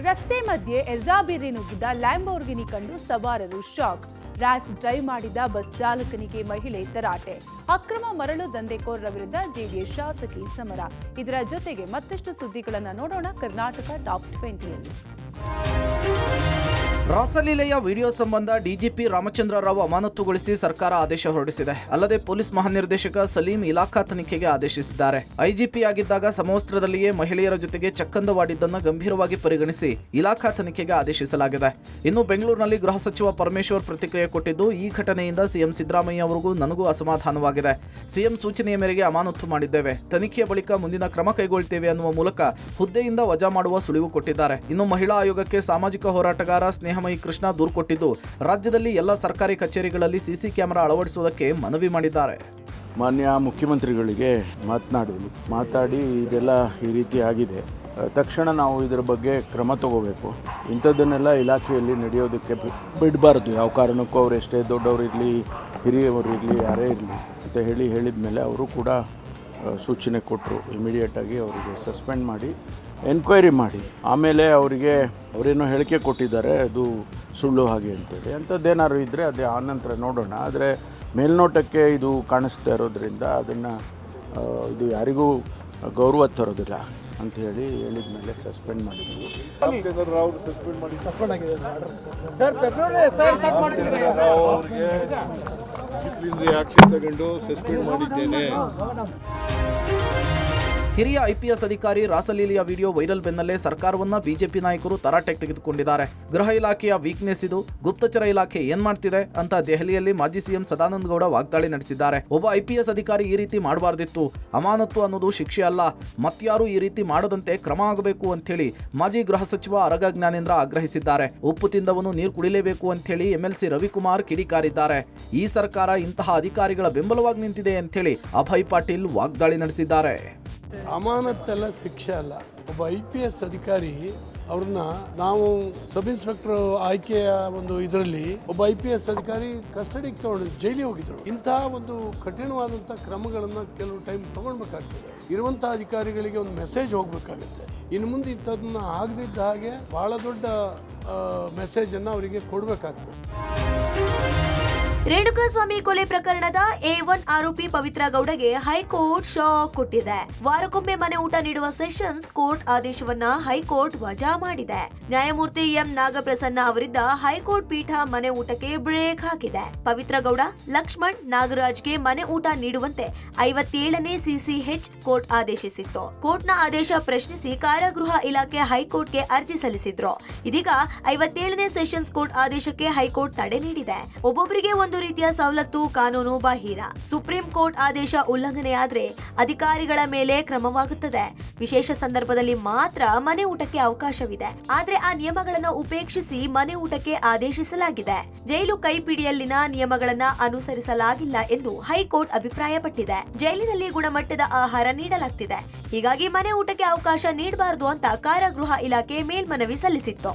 ರಸ್ತೆ ಮಧ್ಯೆ ಎರ್ರಾಬಿರ್ರಿ ನುಗ್ಗಿದ ಲ್ಯಾಂಬೋರ್ಗಿನಿ ಕಂಡು ಸವಾರರು ಶಾಕ್. ರ್ಯಾಸ್ ಡ್ರೈವ್ ಮಾಡಿದ ಬಸ್ ಚಾಲಕನಿಗೆ ಮಹಿಳೆ ತರಾಟೆ. ಅಕ್ರಮ ಮರಳು ದಂಧೆಕೋರರ ವಿರುದ್ಧ ಜೆಡಿಎಸ್ ಶಾಸಕಿ ಸಮರ. ಇದರ ಜೊತೆಗೆ ಮತ್ತಷ್ಟು ಸುದ್ದಿಗಳನ್ನು ನೋಡೋಣ ಕರ್ನಾಟಕ ಟಾಪ್ 20ಯಲ್ಲಿ. ರಾಸಲೀಲೆಯ ವಿಡಿಯೋ ಸಂಬಂಧ ಡಿಜಿಪಿ ರಾಮಚಂದ್ರ ರಾವ್ ಅಮಾನತುಗೊಳಿಸಿ ಸರ್ಕಾರ ಆದೇಶ ಹೊರಡಿಸಿದೆ. ಅಲ್ಲದೆ ಪೊಲೀಸ್ ಮಹಾನಿರ್ದೇಶಕ ಸಲೀಂ ಇಲಾಖಾ ತನಿಖೆಗೆ ಆದೇಶಿಸಿದ್ದಾರೆ. ಐಜಿಪಿ ಆಗಿದ್ದಾಗ ಸಮವಸ್ತ್ರದಲ್ಲಿಯೇ ಮಹಿಳೆಯರ ಜೊತೆಗೆ ಚಕ್ಕಂದವಾಡಿದ್ದನ್ನು ಗಂಭೀರವಾಗಿ ಪರಿಗಣಿಸಿ ಇಲಾಖಾ ತನಿಖೆಗೆ ಆದೇಶಿಸಲಾಗಿದೆ. ಇನ್ನು ಬೆಂಗಳೂರಿನಲ್ಲಿ ಗೃಹ ಸಚಿವ ಪರಮೇಶ್ವರ್ ಪ್ರತಿಕ್ರಿಯೆ ಕೊಟ್ಟಿದ್ದು, ಈ ಘಟನೆಯಿಂದ ಸಿಎಂ ಸಿದ್ದರಾಮಯ್ಯ ಅವರಿಗೂ ನನಗೂ ಅಸಮಾಧಾನವಾಗಿದೆ. ಸಿಎಂ ಸೂಚನೆಯ ಮೇರೆಗೆ ಅಮಾನತು ಮಾಡಿದ್ದೇವೆ. ತನಿಖೆಯ ಬಳಿಕ ಮುಂದಿನ ಕ್ರಮ ಕೈಗೊಳ್ಳುತ್ತೇವೆ ಅನ್ನುವ ಮೂಲಕ ಹುದ್ದೆಯಿಂದ ವಜಾ ಮಾಡುವ ಸುಳಿವು ಕೊಟ್ಟಿದ್ದಾರೆ. ಇನ್ನು ಮಹಿಳಾ ಆಯೋಗಕ್ಕೆ ಸಾಮಾಜಿಕ ಹೋರಾಟಗಾರ ಸ್ನೇಹಮಯಿ ಕೃಷ್ಣ ದೂರು ಕೊಟ್ಟಿದ್ದು, ರಾಜ್ಯದಲ್ಲಿ ಎಲ್ಲ ಸರ್ಕಾರಿ ಕಚೇರಿಗಳಲ್ಲಿ ಸಿಸಿ ಕ್ಯಾಮೆರಾ ಅಳವಡಿಸುವುದಕ್ಕೆ ಮನವಿ ಮಾಡಿದ್ದಾರೆ. ಮಾನ್ಯ ಮುಖ್ಯಮಂತ್ರಿಗಳಿಗೆ ಮಾತಾಡಿ ಇದೆಲ್ಲ ಈ ರೀತಿ ಆಗಿದೆ, ತಕ್ಷಣ ನಾವು ಇದರ ಬಗ್ಗೆ ಕ್ರಮ ತಗೋಬೇಕು. ಇಂಥದ್ದನ್ನೆಲ್ಲ ಇಲಾಖೆಯಲ್ಲಿ ನಡೆಯೋದಕ್ಕೆ ಬಿಡಬಾರ್ದು. ಯಾವ ಕಾರಣಕ್ಕೂ ಅವರು ಎಷ್ಟೇ ದೊಡ್ಡವರು ಇರಲಿ, ಹಿರಿಯವರು ಇರಲಿ, ಯಾರೇ ಇರಲಿ ಅಂತ ಹೇಳಿದ ಮೇಲೆ ಅವರು ಕೂಡ ಸೂಚನೆ ಕೊಟ್ಟರು. ಇಮಿಡಿಯೇಟಾಗಿ ಅವರಿಗೆ ಸಸ್ಪೆಂಡ್ ಮಾಡಿ ಎನ್ಕ್ವೈರಿ ಮಾಡಿ ಆಮೇಲೆ ಅವರೇನೋ ಹೇಳಿಕೆ ಕೊಟ್ಟಿದ್ದಾರೆ, ಅದು ಸುಳ್ಳು ಹಾಗೆ ಅಂತೇಳಿ. ಅಂಥದ್ದೇನಾದ್ರು ಇದ್ದರೆ ಅದೇ ಆನಂತರ ನೋಡೋಣ. ಆದರೆ ಮೇಲ್ನೋಟಕ್ಕೆ ಇದು ಕಾಣಿಸ್ತಾ ಇರೋದ್ರಿಂದ ಅದನ್ನು ಇದು ಯಾರಿಗೂ ಗೌರವ ತರೋದಿಲ್ಲ ಅಂತ ಹೇಳಿದ ಮೇಲೆ ಸಸ್ಪೆಂಡ್ ಮಾಡಿದ್ವಿ. ಆಕ್ಷನ್ ತಗೊಂಡು ಸಸ್ಪೆಂಡ್ ಮಾಡಿದ್ದೇನೆ. ಹಿರಿಯ ಐಪಿಎಸ್ ಅಧಿಕಾರಿ ರಾಸಲೀಲೆಯ ವಿಡಿಯೋ ವೈರಲ್ ಬೆನ್ನಲ್ಲೇ ಸರ್ಕಾರವನ್ನ ಬಿಜೆಪಿ ನಾಯಕರು ತರಾಟೆಗೆ ತೆಗೆದುಕೊಂಡಿದ್ದಾರೆ. ಗೃಹ ಇಲಾಖೆಯ ವೀಕ್ನೆಸ್ ಇದು, ಗುಪ್ತಚರ ಇಲಾಖೆ ಏನ್ ಮಾಡ್ತಿದೆ ಅಂತ ದೆಹಲಿಯಲ್ಲಿ ಮಾಜಿ ಸಿಎಂ ಸದಾನಂದ ಗೌಡ ವಾಗ್ದಾಳಿ ನಡೆಸಿದ್ದಾರೆ. ಒಬ್ಬ ಐಪಿಎಸ್ ಅಧಿಕಾರಿ ಈ ರೀತಿ ಮಾಡಬಾರ್ದಿತ್ತು, ಅಮಾನತು ಅನ್ನೋದು ಶಿಕ್ಷೆ ಅಲ್ಲ, ಮತ್ಯಾರು ಈ ರೀತಿ ಮಾಡದಂತೆ ಕ್ರಮ ಆಗಬೇಕು ಅಂತೇಳಿ ಮಾಜಿ ಗೃಹ ಸಚಿವ ಅರಗ ಜ್ಞಾನೇಂದ್ರ ಆಗ್ರಹಿಸಿದ್ದಾರೆ. ಉಪ್ಪು ತಿಂದವನು ನೀರು ಕುಡಿಲೇಬೇಕು ಅಂತೇಳಿ ಎಂಎಲ್ಸಿ ರವಿಕುಮಾರ್ ಕಿಡಿಕಾರಿದ್ದಾರೆ. ಈ ಸರ್ಕಾರ ಇಂತಹ ಅಧಿಕಾರಿಗಳ ಬೆಂಬಲವಾಗಿ ನಿಂತಿದೆ ಅಂತೇಳಿ ಅಭಯ್ ಪಾಟೀಲ್ ವಾಗ್ದಾಳಿ ನಡೆಸಿದ್ದಾರೆ. ಅಮಾನತ್ತೆಲ್ಲ ಶಿಕ್ಷೆ ಅಲ್ಲ. ಒಬ್ಬ IPS ಅಧಿಕಾರಿ ಅವ್ರನ್ನ ನಾವು ಸಬ್ ಇನ್ಸ್ಪೆಕ್ಟರ್ ಆಯ್ಕೆಯ ಒಂದು ಇದರಲ್ಲಿ ಒಬ್ಬ IPS ಅಧಿಕಾರಿ ಕಸ್ಟಡಿಗೆ ತಗೊಂಡು ಜೈಲಿಗೆ ಹೋಗಿದ್ರು. ಇಂತಹ ಒಂದು ಕಠಿಣವಾದಂಥ ಕ್ರಮಗಳನ್ನು ಕೆಲವು ಟೈಮ್ ತಗೊಳ್ಬೇಕಾಗ್ತದೆ. ಇರುವಂಥ ಅಧಿಕಾರಿಗಳಿಗೆ ಒಂದು ಮೆಸೇಜ್ ಹೋಗ್ಬೇಕಾಗತ್ತೆ. ಇನ್ನು ಮುಂದೆ ಇಂಥದನ್ನ ಆಗದಿದ್ದ ಹಾಗೆ ಬಹಳ ದೊಡ್ಡ ಮೆಸೇಜನ್ನು ಅವರಿಗೆ ಕೊಡಬೇಕಾಗ್ತದೆ. ರೇಣುಕಾಸ್ವಾಮಿ ಕೊಲೆ ಪ್ರಕರಣದ A1 ಆರೋಪಿ ಪವಿತ್ರ ಗೌಡಗೆ ಹೈಕೋರ್ಟ್ ಶಾಕ್ ಕೊಟ್ಟಿದೆ. ವಾರಕ್ಕೊಮ್ಮೆ ಮನೆ ಊಟ ನೀಡುವ ಸೆಷನ್ಸ್ ಕೋರ್ಟ್ ಆದೇಶವನ್ನ ಹೈಕೋರ್ಟ್ ವಜಾ ಮಾಡಿದೆ. ನ್ಯಾಯಮೂರ್ತಿ ಎಂ ನಾಗಪ್ರಸನ್ನ ಅವರಿದ್ದ ಹೈಕೋರ್ಟ್ ಪೀಠ ಮನೆ ಊಟಕ್ಕೆ ಬ್ರೇಕ್ ಹಾಕಿದೆ. ಪವಿತ್ರ ಗೌಡ, ಲಕ್ಷ್ಮಣ್, ನಾಗರಾಜ್ಗೆ ಮನೆ ಊಟ ನೀಡುವಂತೆ 57ನೇ CCH ಕೋರ್ಟ್ ಆದೇಶಿಸಿತ್ತು. ಕೋರ್ಟ್ನ ಆದೇಶ ಪ್ರಶ್ನಿಸಿ ಕಾರಾಗೃಹ ಇಲಾಖೆ ಹೈಕೋರ್ಟ್ಗೆ ಅರ್ಜಿ ಸಲ್ಲಿಸಿದ್ರು. ಇದೀಗ 57ನೇ ಸೆಷನ್ಸ್ ಕೋರ್ಟ್ ಆದೇಶಕ್ಕೆ ಹೈಕೋರ್ಟ್ ತಡೆ ನೀಡಿದೆ. ಒಬ್ಬೊಬ್ಬರಿಗೆ ಒಂದು ರೀತಿಯ ಸವಲತ್ತು ಕಾನೂನು ಬಾಹಿರ. ಸುಪ್ರೀಂ ಕೋರ್ಟ್ ಆದೇಶ ಉಲ್ಲಂಘನೆಯಾದ್ರೆ ಅಧಿಕಾರಿಗಳ ಮೇಲೆ ಕ್ರಮವಾಗುತ್ತದೆ. ವಿಶೇಷ ಸಂದರ್ಭದಲ್ಲಿ ಮಾತ್ರ ಮನೆ ಊಟಕ್ಕೆ ಅವಕಾಶವಿದೆ. ಆದ್ರೆ ಆ ನಿಯಮಗಳನ್ನು ಉಪೇಕ್ಷಿಸಿ ಮನೆ ಊಟಕ್ಕೆ ಆದೇಶಿಸಲಾಗಿದೆ. ಜೈಲು ಕೈಪಿಡಿಯಲ್ಲಿನ ನಿಯಮಗಳನ್ನ ಅನುಸರಿಸಲಾಗಿಲ್ಲ ಎಂದು ಹೈಕೋರ್ಟ್ ಅಭಿಪ್ರಾಯಪಟ್ಟಿದೆ. ಜೈಲಿನಲ್ಲಿ ಗುಣಮಟ್ಟದ ಆಹಾರ ನೀಡಲಾಗ್ತಿದೆ, ಹೀಗಾಗಿ ಮನೆ ಊಟಕ್ಕೆ ಅವಕಾಶ ನೀಡಬಾರದು ಅಂತ ಕಾರಾಗೃಹ ಇಲಾಖೆ ಮೇಲ್ಮನವಿ ಸಲ್ಲಿಸಿತ್ತು.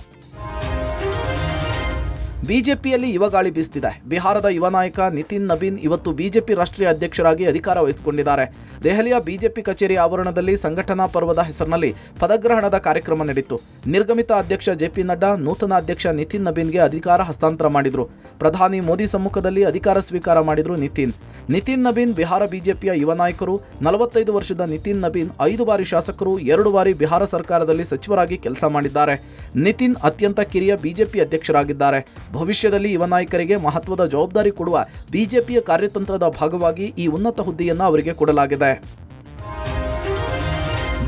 ಬಿಜೆಪಿಯಲ್ಲಿ ಯುವಗಾಳಿ ಬೀಸ್ತಿದೆ. ಬಿಹಾರದ ಯುವ ನಾಯಕ ನಿತಿನ್ ನಬೀನ್ ಇವತ್ತು ಬಿಜೆಪಿ ರಾಷ್ಟ್ರೀಯ ಅಧ್ಯಕ್ಷರಾಗಿ ಅಧಿಕಾರ ವಹಿಸಿಕೊಂಡಿದ್ದಾರೆ. ದೆಹಲಿಯ ಬಿಜೆಪಿ ಕಚೇರಿ ಆವರಣದಲ್ಲಿ ಸಂಘಟನಾ ಪರ್ವದ ಹೆಸರಿನಲ್ಲಿ ಪದಗ್ರಹಣದ ಕಾರ್ಯಕ್ರಮ ನಡೆಯಿತು. ನಿರ್ಗಮಿತ ಅಧ್ಯಕ್ಷ JP ನಡ್ಡಾ ನೂತನ ಅಧ್ಯಕ್ಷ ನಿತಿನ್ ನಬೀನ್ಗೆ ಅಧಿಕಾರ ಹಸ್ತಾಂತರ ಮಾಡಿದ್ರು. ಪ್ರಧಾನಿ ಮೋದಿ ಸಮ್ಮುಖದಲ್ಲಿ ಅಧಿಕಾರ ಸ್ವೀಕಾರ ಮಾಡಿದ್ರು ನಿತಿನ್ ನಬೀನ್ ಬಿಹಾರ ಬಿಜೆಪಿಯ ಯುವ ನಾಯಕರು. 45 ವರ್ಷದ ನಿತಿನ್ ನಬೀನ್ 5 ಬಾರಿ ಶಾಸಕರು, 2 ಬಾರಿ ಬಿಹಾರ ಸರ್ಕಾರದಲ್ಲಿ ಸಚಿವರಾಗಿ ಕೆಲಸ ಮಾಡಿದ್ದಾರೆ. ನಿತಿನ್ ಅತ್ಯಂತ ಕಿರಿಯ ಬಿಜೆಪಿ ಅಧ್ಯಕ್ಷರಾಗಿದ್ದಾರೆ. ಭವಿಷ್ಯದಲ್ಲಿ ಯುವ ನಾಯಕರಿಗೆ ಮಹತ್ವದ ಜವಾಬ್ದಾರಿ ಕೊಡುವ ಬಿಜೆಪಿಯ ಕಾರ್ಯತಂತ್ರದ ಭಾಗವಾಗಿ ಈ ಉನ್ನತ ಹುದ್ದೆಯನ್ನು ಅವರಿಗೆ ಕೊಡಲಾಗಿದೆ.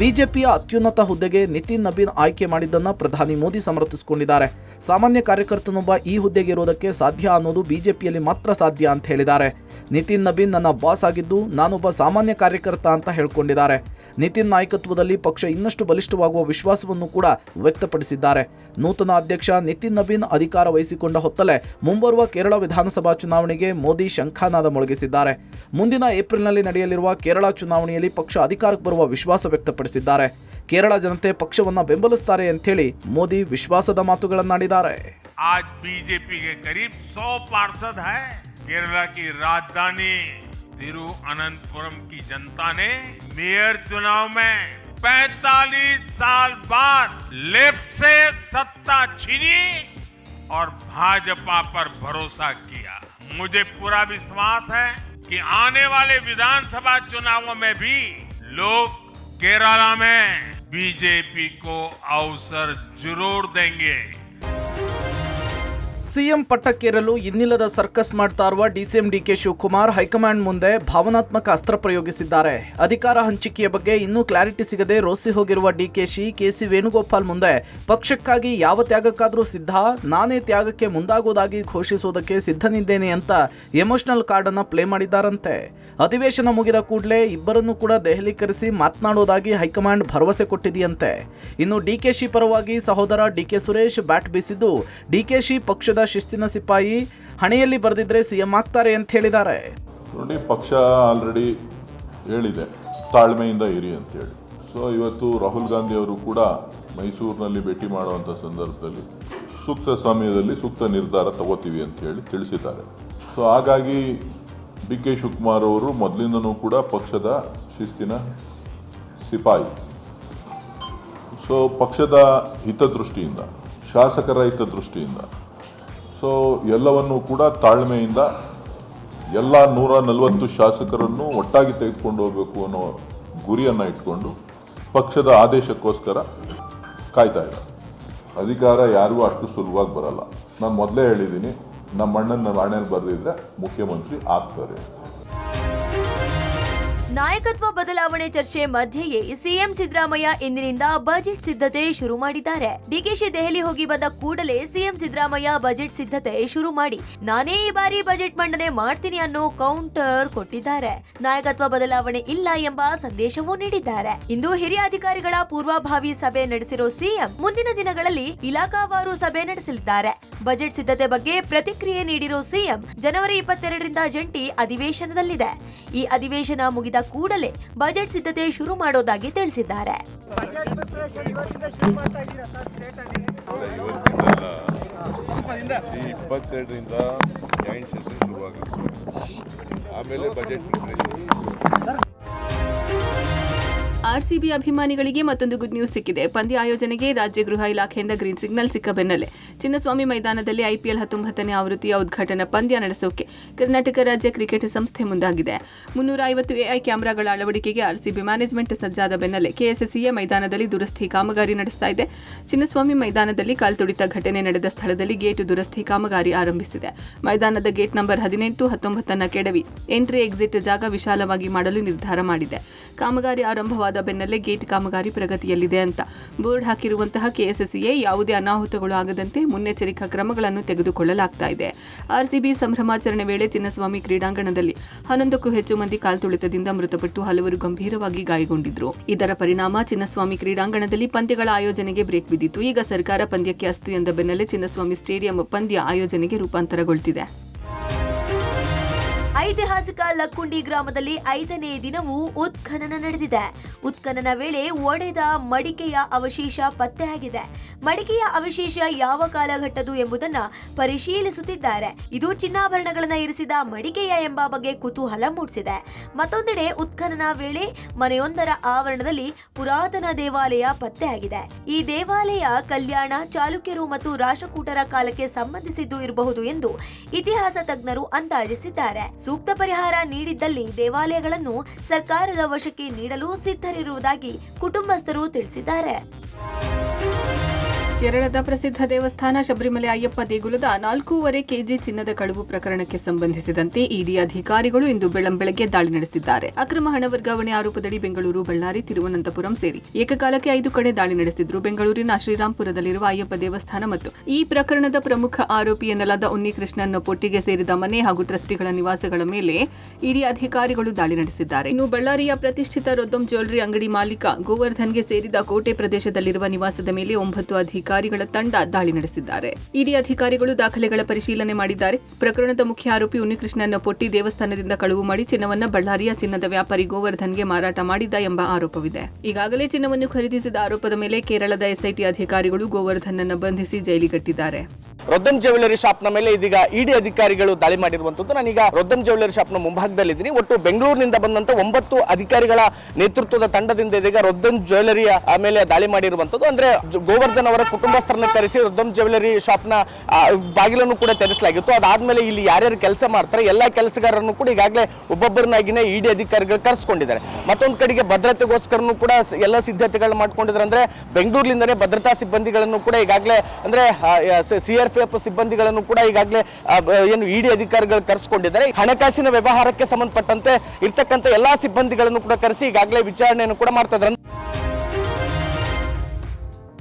ಬಿಜೆಪಿಯ ಅತ್ಯುನ್ನತ ಹುದ್ದೆಗೆ ನಿತಿನ್ ನಬೀನ್ ಆಯ್ಕೆ ಮಾಡಿದ್ದನ್ನು ಪ್ರಧಾನಿ ಮೋದಿ ಸಮರ್ಥಿಸಿಕೊಂಡಿದ್ದಾರೆ. ಸಾಮಾನ್ಯ ಕಾರ್ಯಕರ್ತನೊಬ್ಬ ಈ ಹುದ್ದೆಗೆ ಇರುವುದಕ್ಕೆ ಸಾಧ್ಯ ಅನ್ನೋದು ಬಿಜೆಪಿಯಲ್ಲಿ ಮಾತ್ರ ಸಾಧ್ಯ ಅಂತ ಹೇಳಿದ್ದಾರೆ. ನಿತಿನ್ ನಬೀನ್ ನನ್ನ ಬಾಸ್ ಆಗಿದ್ದು ನಾನೊಬ್ಬ ಸಾಮಾನ್ಯ ಕಾರ್ಯಕರ್ತ ಅಂತ ಹೇಳ್ಕೊಂಡಿದ್ದಾರೆ. ನಿತಿನ್ ನಾಯಕತ್ವದಲ್ಲಿ ಪಕ್ಷ ಇನ್ನಷ್ಟು ಬಲಿಷ್ಠವಾಗುವ ವಿಶ್ವಾಸವನ್ನು ಕೂಡ ವ್ಯಕ್ತಪಡಿಸಿದ್ದಾರೆ. ನೂತನ ಅಧ್ಯಕ್ಷ ನಿತಿನ್ ನಬೀನ್ ಅಧಿಕಾರ ವಹಿಸಿಕೊಂಡ ಹೊತ್ತಲೇ ಮುಂಬರುವ ಕೇರಳ ವಿಧಾನಸಭಾ ಚುನಾವಣೆಗೆ ಮೋದಿ ಶಂಖನಾದ ಮೊಳಗಿಸಿದ್ದಾರೆ. ಮುಂದಿನ ಏಪ್ರಿಲ್ನಲ್ಲಿ ನಡೆಯಲಿರುವ ಕೇರಳ ಚುನಾವಣೆಯಲ್ಲಿ ಪಕ್ಷ ಅಧಿಕಾರಕ್ಕೆ ಬರುವ ವಿಶ್ವಾಸ ವ್ಯಕ್ತಪಡಿಸಿದ್ದಾರೆ. ಕೇರಳ ಜನತೆ ಪಕ್ಷವನ್ನು ಬೆಂಬಲಿಸುತ್ತಾರೆ ಅಂತೇಳಿ ಮೋದಿ ವಿಶ್ವಾಸದ ಮಾತುಗಳನ್ನಾಡಿದ್ದಾರೆ. आज बीजेपी के करीब 100 पार्षद हैं। केरला की राजधानी तिरुअनंतपुरम की जनता ने मेयर चुनाव में 45 साल बाद लेफ्ट से सत्ता छीनी और भाजपा पर भरोसा किया। मुझे पूरा विश्वास है कि आने वाले विधानसभा चुनावों में भी लोग केरला में बीजेपी को अवसर जरूर देंगे। ಸಿಎಂ ಪಟ್ಟಕ್ಕೇರಲು ಇನ್ನಿಲ್ಲದ ಸರ್ಕಸ್ ಮಾಡ್ತಾ ಇರುವ ಡಿಸಿಎಂ ಡಿಕೆ ಶಿವಕುಮಾರ್ ಹೈಕಮಾಂಡ್ ಮುಂದೆ ಭಾವನಾತ್ಮಕ ಅಸ್ತ್ರ ಪ್ರಯೋಗಿಸಿದ್ದಾರೆ. ಅಧಿಕಾರ ಹಂಚಿಕೆಯ ಬಗ್ಗೆ ಇನ್ನೂ ಕ್ಲಾರಿಟಿ ಸಿಗದೆ ರೋಸಿ ಹೋಗಿರುವ ಡಿಕೆಶಿ ಕೆಸಿ ವೇಣುಗೋಪಾಲ್ ಮುಂದೆ ಪಕ್ಷಕ್ಕಾಗಿ ಯಾವ ತ್ಯಾಗಕ್ಕಾದರೂ ಸಿದ್ಧ, ನಾನೇ ತ್ಯಾಗಕ್ಕೆ ಮುಂದಾಗುವುದಾಗಿ ಘೋಷಿಸುವುದಕ್ಕೆ ಸಿದ್ಧನಿದ್ದೇನೆ ಅಂತ ಎಮೋಷನಲ್ ಕಾರ್ಡ್ ಅನ್ನು ಪ್ಲೇ ಮಾಡಿದ್ದಾರಂತೆ. ಅಧಿವೇಶನ ಮುಗಿದ ಕೂಡಲೇ ಇಬ್ಬರನ್ನು ಕೂಡ ದೆಹಲಿ ಕರೆಸಿ ಮಾತನಾಡುವುದಾಗಿ ಹೈಕಮಾಂಡ್ ಭರವಸೆ ಕೊಟ್ಟಿದೆಯಂತೆ. ಇನ್ನು ಡಿಕೆಶಿ ಪರವಾಗಿ ಸಹೋದರ ಡಿಕೆ ಸುರೇಶ್ ಬ್ಯಾಟ್ ಬೀಸಿದ್ದು, ಡಿಕೆಶಿ ಪಕ್ಷದ ಶಿಸ್ತಿನ ಸಿಪಾಯಿ, ಹಣೆಯಲ್ಲಿ ಬರೆದಿದ್ರೆ ಸಿಎಂ ಆಗ್ತಾರೆ ಅಂತ ಹೇಳಿದ್ದಾರೆ. ನೋಡಿ, ಪಕ್ಷ ಆಲ್ರೆಡಿ ಹೇಳಿದೆ ತಾಳ್ಮೆಯಿಂದ ಇರಿ ಅಂತ ಹೇಳಿ. ಸೊ ಇವತ್ತು ರಾಹುಲ್ ಗಾಂಧಿ ಅವರು ಕೂಡ ಮೈಸೂರಿನಲ್ಲಿ ಭೇಟಿ ಮಾಡುವಂಥ ಸಂದರ್ಭದಲ್ಲಿ ಸೂಕ್ತ ಸಮಯದಲ್ಲಿ ಸೂಕ್ತ ನಿರ್ಧಾರ ತಗೋತೀವಿ ಅಂತ ಹೇಳಿ ತಿಳಿಸಿದ್ದಾರೆ. ಸೊ ಹಾಗಾಗಿ ಡಿ ಕೆ ಶಿವಕುಮಾರ್ ಅವರು ಮೊದಲಿಂದನೂ ಕೂಡ ಪಕ್ಷದ ಶಿಸ್ತಿನ ಸಿಪಾಯಿ. ಸೊ ಪಕ್ಷದ ಹಿತದೃಷ್ಟಿಯಿಂದ, ಶಾಸಕರ ಹಿತದೃಷ್ಟಿಯಿಂದ ಸೊ ಎಲ್ಲವನ್ನೂ ಕೂಡ ತಾಳ್ಮೆಯಿಂದ ಎಲ್ಲ 140 ಶಾಸಕರನ್ನು ಒಟ್ಟಾಗಿ ತೆಗೆದುಕೊಂಡು ಹೋಗಬೇಕು ಅನ್ನೋ ಗುರಿಯನ್ನು ಇಟ್ಕೊಂಡು ಪಕ್ಷದ ಆದೇಶಕ್ಕೋಸ್ಕರ ಕಾಯ್ತಾ ಇದ್ದಾರೆ. ಅಧಿಕಾರ ಯಾರಿಗೂ ಅಷ್ಟು ಸುಲಭವಾಗಿ ಬರಲ್ಲ. ನಾನು ಮೊದಲೇ ಹೇಳಿದ್ದೀನಿ, ನಮ್ಮ ಅಣ್ಣನ ಹಣೆಯಲ್ಲಿ ಬರೆದಿದ್ರೆ ಮುಖ್ಯಮಂತ್ರಿ ಆಗ್ತಾರೆ. ನಾಯಕತ್ವ ಬದಲಾವಣೆ ಚರ್ಚೆ ಮಧ್ಯೆಯೇ ಸಿಎಂ ಸಿದ್ದರಾಮಯ್ಯ ಇಂದಿನಿಂದ ಬಜೆಟ್ ಸಿದ್ಧತೆ ಶುರು ಮಾಡಿದ್ದಾರೆ. ಡಿಕೆಶಿ ದೆಹಲಿ ಹೋಗಿ ಬಂದ ಕೂಡಲೇ ಸಿಎಂ ಸಿದ್ದರಾಮಯ್ಯ ಬಜೆಟ್ ಸಿದ್ಧತೆ ಶುರು ಮಾಡಿ ನಾನೇ ಈ ಬಾರಿ ಬಜೆಟ್ ಮಂಡನೆ ಮಾಡ್ತೀನಿ ಅನ್ನೋ ಕೌಂಟರ್ ಕೊಟ್ಟಿದ್ದಾರೆ. ನಾಯಕತ್ವ ಬದಲಾವಣೆ ಇಲ್ಲ ಎಂಬ ಸಂದೇಶವೂ ನೀಡಿದ್ದಾರೆ. ಇಂದು ಹಿರಿಯ ಅಧಿಕಾರಿಗಳ ಪೂರ್ವಭಾವಿ ಸಭೆ ನಡೆಸಿರೋ ಸಿಎಂ ಮುಂದಿನ ದಿನಗಳಲ್ಲಿ ಇಲಾಖಾವಾರು ಸಭೆ ನಡೆಸಲಿದ್ದಾರೆ. ಬಜೆಟ್ ಸಿದ್ಧತೆ ಬಗ್ಗೆ ಪ್ರತಿಕ್ರಿಯೆ ನೀಡಿರೋ ಸಿಎಂ ಜನವರಿ 22ರಿಂದ ಜಂಟಿ ಅಧಿವೇಶನದಲ್ಲಿದೆ. ಈ ಅಧಿವೇಶನ ಮುಗಿದ ಕೂಡಲೇ ಬಜೆಟ್ ಸಿದ್ಧತೆ ಶುರು ಮಾಡೋದಾಗಿ ತಿಳಿಸಿದ್ದಾರೆ. 22ರಿಂದ ಜಾಯಿಂಟ್ ಸೆಷನ್ ಶುರುವಾಗುತ್ತೆ. ಆಮೇಲೆ ಬಜೆಟ್ ಪ್ರಿಪರೇಷನ್. ಆರ್ಸಿಬಿ ಅಭಿಮಾನಿಗಳಿಗೆ ಮತ್ತೊಂದು ಗುಡ್ ನ್ಯೂಸ್ ಸಿಕ್ಕಿದೆ. ಪಂದ್ಯ ಆಯೋಜನೆಗೆ ರಾಜ್ಯ ಗೃಹ ಇಲಾಖೆಯಿಂದ ಗ್ರೀನ್ ಸಿಗ್ನಲ್ ಸಿಕ್ಕ ಬೆನ್ನಲ್ಲೇ ಚಿನ್ನಸ್ವಾಮಿ ಮೈದಾನದಲ್ಲಿ ಐಪಿಎಲ್ 19ನೇ ಆವೃತ್ತಿಯ ಉದ್ಘಾಟನಾ ಪಂದ್ಯ ನಡೆಸೋಕೆ ಕರ್ನಾಟಕ ರಾಜ್ಯ ಕ್ರಿಕೆಟ್ ಸಂಸ್ಥೆ ಮುಂದಾಗಿದೆ. 350 ಎಐ ಕ್ಯಾಮೆರಾಗಳ ಅಳವಡಿಕೆಗೆ ಆರ್ಸಿಬಿ ಮ್ಯಾನೇಜ್ಮೆಂಟ್ ಸಜ್ಜಾದ ಬೆನ್ನಲ್ಲೇ ಕೆಎಸ್ಸಿಎ ಮೈದಾನದಲ್ಲಿ ದುರಸ್ತಿ ಕಾಮಗಾರಿ ನಡೆಸ್ತಾ ಇದೆ. ಚಿನ್ನಸ್ವಾಮಿ ಮೈದಾನದಲ್ಲಿ ಕಾಲ್ತುಳಿತ ಘಟನೆ ನಡೆದ ಸ್ಥಳದಲ್ಲಿ ಗೇಟ್ ದುರಸ್ತಿ ಕಾಮಗಾರಿ ಆರಂಭಿಸಿದೆ. ಮೈದಾನದ ಗೇಟ್ ನಂಬರ್ 18, 19 ಕೆಡವಿ ಎಂಟ್ರಿ ಎಕ್ಸಿಟ್ ಜಾಗ ವಿಶಾಲವಾಗಿ ಮಾಡಲು ನಿರ್ಧಾರ ಮಾಡಿದೆ. ಕಾಮಗಾರಿ ಆರಂಭವಾದ ಬೆನ್ನಲ್ಲೇ ಗೇಟ್ ಕಾಮಗಾರಿ ಪ್ರಗತಿಯಲ್ಲಿದೆ ಅಂತ ಬೋರ್ಡ್ ಹಾಕಿರುವಂತಹ ಕೆಎಸ್ಸಿಎ ಯಾವುದೇ ಅನಾಹುತಗಳು ಆಗದಂತೆ ಮುನ್ನೆಚ್ಚರಿಕಾ ಕ್ರಮಗಳನ್ನು ತೆಗೆದುಕೊಳ್ಳಲಾಗ್ತಾ ಇದೆ. ಆರ್ಸಿಬಿ ಸಂಭ್ರಮಾಚರಣೆ ವೇಳೆ ಚಿನ್ನಸ್ವಾಮಿ ಕ್ರೀಡಾಂಗಣದಲ್ಲಿ 11ಕ್ಕೂ ಹೆಚ್ಚು ಮಂದಿ ಕಾಲ್ತುಳಿತದಿಂದ ಮೃತಪಟ್ಟು ಹಲವರು ಗಂಭೀರವಾಗಿ ಗಾಯಗೊಂಡಿದ್ರು. ಇದರ ಪರಿಣಾಮ ಚಿನ್ನಸ್ವಾಮಿ ಕ್ರೀಡಾಂಗಣದಲ್ಲಿ ಪಂದ್ಯಗಳ ಆಯೋಜನೆಗೆ ಬ್ರೇಕ್ ಬಿದ್ದಿತ್ತು. ಈಗ ಸರ್ಕಾರ ಪಂದ್ಯಕ್ಕೆ ಅಸ್ತು ಎಂದ ಬೆನ್ನಲ್ಲೇ ಚಿನ್ನಸ್ವಾಮಿ ಸ್ಟೇಡಿಯಂ ಪಂದ್ಯ ಆಯೋಜನೆಗೆ ರೂಪಾಂತರಗೊಳ್ತಿದೆ. ಐತಿಹಾಸಿಕ ಲಕ್ಕುಂಡಿ ಗ್ರಾಮದಲ್ಲಿ 5ನೇ ದಿನವೂ ಉತ್ಖನನ ನಡೆದಿದೆ. ಉತ್ಖನನ ವೇಳೆ ಒಡೆದ ಮಡಿಕೆಯ ಅವಶೇಷ ಪತ್ತೆಯಾಗಿದೆ. ಮಡಿಕೆಯ ಅವಶೇಷ ಯಾವ ಕಾಲಘಟ್ಟದು ಎಂಬುದನ್ನು ಪರಿಶೀಲಿಸುತ್ತಿದ್ದಾರೆ. ಇದು ಚಿನ್ನಾಭರಣಗಳನ್ನು ಇರಿಸಿದ ಮಡಿಕೆಯ ಎಂಬ ಬಗ್ಗೆ ಕುತೂಹಲ ಮೂಡಿಸಿದೆ. ಮತ್ತೊಂದೆಡೆ ಉತ್ಖನನ ವೇಳೆ ಮನೆಯೊಂದರ ಆವರಣದಲ್ಲಿ ಪುರಾತನ ದೇವಾಲಯ ಪತ್ತೆಯಾಗಿದೆ. ಈ ದೇವಾಲಯ ಕಲ್ಯಾಣ, ಚಾಲುಕ್ಯರು ಮತ್ತು ರಾಷ್ಟ್ರಕೂಟರ ಕಾಲಕ್ಕೆ ಸಂಬಂಧಿಸಿದ್ದು ಇರಬಹುದು ಎಂದು ಇತಿಹಾಸ ತಜ್ಞರು ಅಂದಾಜಿಸಿದ್ದಾರೆ. ಸೂಕ್ತ ಪರಿಹಾರ ನೀಡಿದ್ದಲ್ಲಿ ದೇವಾಲಯಗಳನ್ನು ಸರ್ಕಾರದ ವಶಕ್ಕೆ ನೀಡಲು ಸಿದ್ಧರಿರುವುದಾಗಿ ಕುಟುಂಬಸ್ಥರು ತಿಳಿಸಿದ್ದಾರೆ. ಕೇರಳದ ಪ್ರಸಿದ್ಧ ದೇವಸ್ಥಾನ ಶಬರಿಮಲೆ ಅಯ್ಯಪ್ಪ ದೇಗುಲದ 4.5 ಕೆಜಿ ಚಿನ್ನದ ಕಳವು ಪ್ರಕರಣಕ್ಕೆ ಸಂಬಂಧಿಸಿದಂತೆ ಇಡಿ ಅಧಿಕಾರಿಗಳು ಇಂದು ಬೆಳಂಬೆಳಗ್ಗೆ ದಾಳಿ ನಡೆಸಿದ್ದಾರೆ. ಅಕ್ರಮ ಹಣ ವರ್ಗಾವಣೆ ಆರೋಪದಡಿ ಬೆಂಗಳೂರು, ಬಳ್ಳಾರಿ, ತಿರುವನಂತಪುರಂ ಸೇರಿ ಏಕಕಾಲಕ್ಕೆ 5 ಕಡೆ ದಾಳಿ ನಡೆಸಿದ್ರು. ಬೆಂಗಳೂರಿನ ಶ್ರೀರಾಂಪುರದಲ್ಲಿರುವ ಅಯ್ಯಪ್ಪ ದೇವಸ್ಥಾನ ಮತ್ತು ಈ ಪ್ರಕರಣದ ಪ್ರಮುಖ ಆರೋಪಿ ಎನ್ನಲಾದ ಉನ್ನಿಕೃಷ್ಣನ್ ಪೊಟ್ಟಿಗೆ ಸೇರಿದ ಮನೆ ಹಾಗೂ ಟ್ರಸ್ಟಿಗಳ ನಿವಾಸಗಳ ಮೇಲೆ ಇಡಿ ಅಧಿಕಾರಿಗಳು ದಾಳಿ ನಡೆಸಿದ್ದಾರೆ. ಇನ್ನು ಬಳ್ಳಾರಿಯ ಪ್ರತಿಷ್ಠಿತ ರೊದ್ದಂ ಜ್ಯುವೆಲರಿ ಅಂಗಡಿ ಮಾಲೀಕ ಗೋವರ್ಧನ್ಗೆ ಸೇರಿದ ಕೋಟೆ ಪ್ರದೇಶದಲ್ಲಿರುವ ನಿವಾಸದ ಮೇಲೆ 9 ಅಧಿಕಾರಿಗಳು ಅಧಿಕಾರಿಗಳ ತಂಡ ದಾಳಿ ನಡೆಸಿದ್ದಾರೆ. ಇಡಿ ಅಧಿಕಾರಿಗಳು ದಾಖಲೆಗಳ ಪರಿಶೀಲನೆ ಮಾಡಿದ್ದಾರೆ. ಪ್ರಕರಣದ ಮುಖ್ಯ ಆರೋಪಿ ಉನ್ನಿಕೃಷ್ಣನ್ ಪೊಟ್ಟಿ ದೇವಸ್ಥಾನದಿಂದ ಕಳುವು ಮಾಡಿ ಚಿನ್ನವನ್ನು ಬಳ್ಳಾರಿಯ ಚಿನ್ನದ ವ್ಯಾಪಾರಿ ಗೋವರ್ಧನ್ಗೆ ಮಾರಾಟ ಮಾಡಿದ್ದ ಎಂಬ ಆರೋಪವಿದೆ. ಈಗಾಗಲೇ ಚಿನ್ನವನ್ನು ಖರೀದಿಸಿದ ಆರೋಪದ ಮೇಲೆ ಕೇರಳದ ಎಸ್ಐಟಿ ಅಧಿಕಾರಿಗಳು ಗೋವರ್ಧನ್ ಅನ್ನು ಬಂಧಿಸಿ ಜೈಲಿಗಟ್ಟಿದ್ದಾರೆ. ರೊದ್ದಂ ಜ್ಯುವೆಲರಿ ಶಾಪ್ನ ಮೇಲೆ ಇದೀಗ ಇಡಿ ಅಧಿಕಾರಿಗಳು ದಾಳಿ ಮಾಡಿರುವಂತದ್ದು. ನಾನೀಗ ರೊದ್ದಂ ಜ್ಯುವೆಲರಿ ಶಾಪ್ನ ಮುಂಭಾಗದಲ್ಲಿದ್ದೀನಿ. ಒಟ್ಟು ಬೆಂಗಳೂರಿನಿಂದ ಬಂದಂತ 9 ಅಧಿಕಾರಿಗಳ ನೇತೃತ್ವದ ತಂಡದಿಂದ ಇದೀಗ ರೊದ್ದಂ ಜ್ಯುವೆಲರಿಯ ಮೇಲೆ ದಾಳಿ ಮಾಡಿರುವಂತದ್ದು. ಅಂದ್ರೆ ಗೋವರ್ಧನ್ ಅವರ ಕುಟುಂಬಸ್ಥರನ್ನ ಕರೆಸಿ ರೊದ್ದಂ ಜ್ಯುವೆಲರಿ ಶಾಪ್ನ ಬಾಗಿಲನ್ನು ಕೂಡ ತೆರೆಸಲಾಗಿತ್ತು. ಅದಾದ್ಮೇಲೆ ಇಲ್ಲಿ ಯಾರ್ಯಾರು ಕೆಲಸ ಮಾಡ್ತಾರೆ ಎಲ್ಲಾ ಕೆಲಸಗಾರರನ್ನು ಕೂಡ ಈಗಾಗಲೇ ಒಬ್ಬೊಬ್ಬರನ್ನಾಗಿನೇ ಇಡಿ ಅಧಿಕಾರಿಗಳು ಕರೆಸ್ಕೊಂಡಿದ್ದಾರೆ. ಮತ್ತೊಂದು ಕಡೆಗೆ ಭದ್ರತೆಗೋಸ್ಕರನೂ ಕೂಡ ಎಲ್ಲ ಸಿದ್ಧತೆಗಳು ಮಾಡ್ಕೊಂಡಿದ್ದಾರೆ. ಅಂದ್ರೆ ಬೆಂಗಳೂರಿನಿಂದಲೇ ಭದ್ರತಾ ಸಿಬ್ಬಂದಿಗಳನ್ನು ಕೂಡ ಈಗಾಗಲೇ ಅಂದ್ರೆ CRPF ಸಿಬ್ಬಂದಿಗಳನ್ನು ಕೂಡ ಈಗಾಗಲೇ ಏನು ಇಡಿ ಅಧಿಕಾರಿಗಳು ಕರೆಸಿಕೊಂಡಿದ್ದಾರೆ. ಹಣಕಾಸಿನ ವ್ಯವಹಾರಕ್ಕೆ ಸಂಬಂಧಪಟ್ಟಂತೆ ಇರ್ತಕ್ಕಂಥ ಎಲ್ಲಾ ಸಿಬ್ಬಂದಿಗಳನ್ನು ಕೂಡ ಕರೆಸಿ ಈಗಾಗಲೇ ವಿಚಾರಣೆಯನ್ನು ಕೂಡ ಮಾಡ್ತಾ ಇದ್ದಾರೆ.